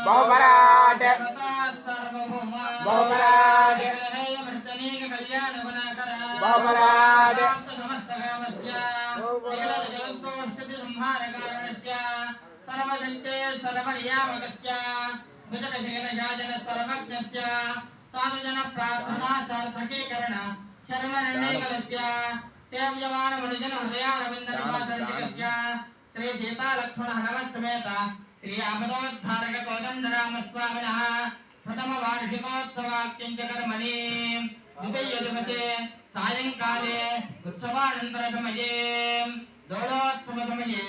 बहुपराट बहुपराट बहुपराट सर्वशक्ते सर्वनियामकस्य भुजगशयनशासन सर्वज्ञस्य साधुजन प्रार्थना सार्थकीकरण शर्मनिर्णयकस्य सेव्यमान मनुजन हृदयारविन्दनिवासस्य श्री सीता लक्ष्मण हनुमत् समेत श्री आपदोद्धारक कोदण्डराम स्वामिनः प्रथम वार्षिकोत्सवाख्यञ्च कर्मणि द्वितीय दिवसे सायंकाले उत्सवानन्तरसमये दोलोत्सवसमये